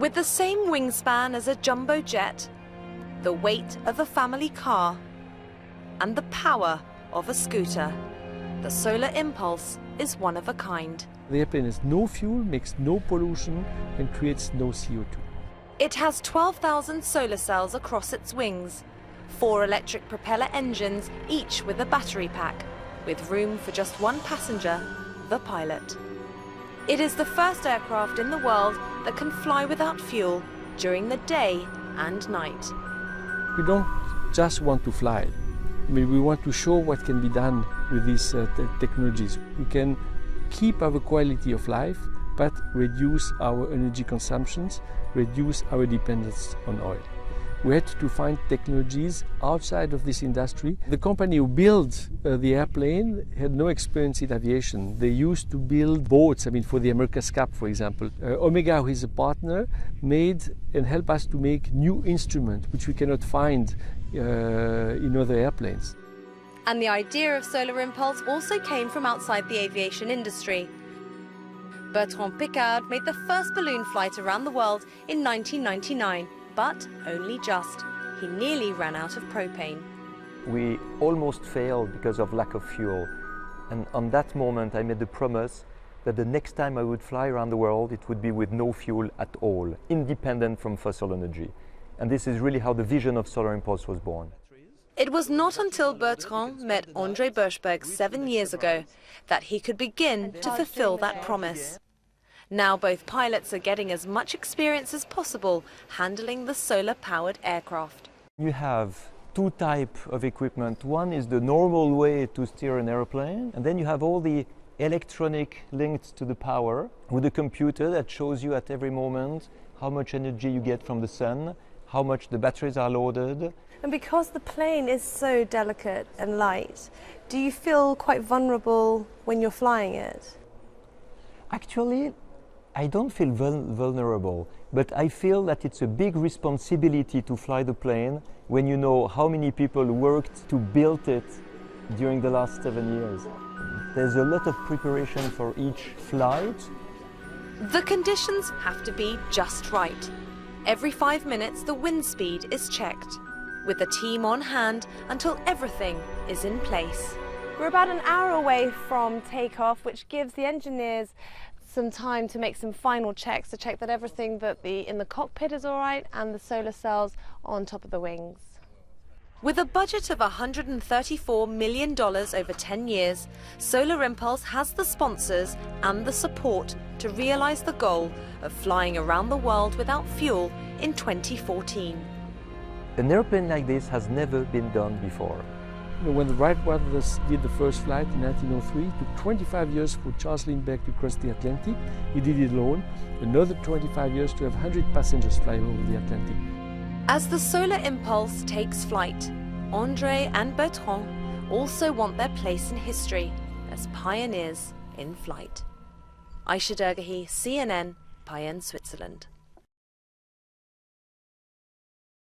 With the same wingspan as a jumbo jet, the weight of a family car, and the power of a scooter, the Solar Impulse is one of a kind. The airplane has no fuel, makes no pollution, and creates no CO2. It has 12,000 solar cells across its wings, 4 electric propeller engines, each with a battery pack, with room for just one passenger, the pilot. It is the first aircraft in the world that can fly without fuel during the day and night. We don't just want to fly. I mean, we want to show what can be done with these technologies. We can keep our quality of life, but reduce our energy consumptions, reduce our dependence on oil. We had to find technologies outside of this industry. The company who built the airplane had no experience in aviation. They used to build boats, for the America's Cup, for example. Omega, who is a partner, made and helped us to make new instruments which we cannot find in other airplanes. And the idea of Solar Impulse also came from outside the aviation industry. Bertrand Piccard made the first balloon flight around the world in 1999, but only just. He nearly ran out of propane. We almost failed because of lack of fuel. And on that moment, I made the promise that the next time I would fly around the world, it would be with no fuel at all, independent from fossil energy. And this is really how the vision of Solar Impulse was born. It was not until Bertrand met André Birschberg 7 years ago that he could begin to fulfill that promise. Now both pilots are getting as much experience as possible handling the solar-powered aircraft. You have 2 types of equipment. One is the normal way to steer an airplane, and then you have all the electronic linked to the power with a computer that shows you at every moment how much energy you get from the sun, how much the batteries are loaded. And because the plane is so delicate and light, do you feel quite vulnerable when you're flying it? Actually, I don't feel vulnerable, but I feel that it's a big responsibility to fly the plane when you know how many people worked to build it during the last 7 years. There's a lot of preparation for each flight. The conditions have to be just right. Every 5 minutes, the wind speed is checked, with the team on hand until everything is in place. We're about an hour away from takeoff, which gives the engineers some time to make some final checks to check that everything in the cockpit is all right and the solar cells on top of the wings. With a budget of $134 million over 10 years, Solar Impulse has the sponsors and the support to realize the goal of flying around the world without fuel in 2014. An airplane like this has never been done before. When the Wright brothers did the first flight in 1903, it took 25 years for Charles Lindbergh to cross the Atlantic. He did it alone. Another 25 years to have 100 passengers fly over the Atlantic. As the Solar Impulse takes flight, André and Bertrand also want their place in history as pioneers in flight. Aisha Dergahi, CNN, Payerne, Switzerland.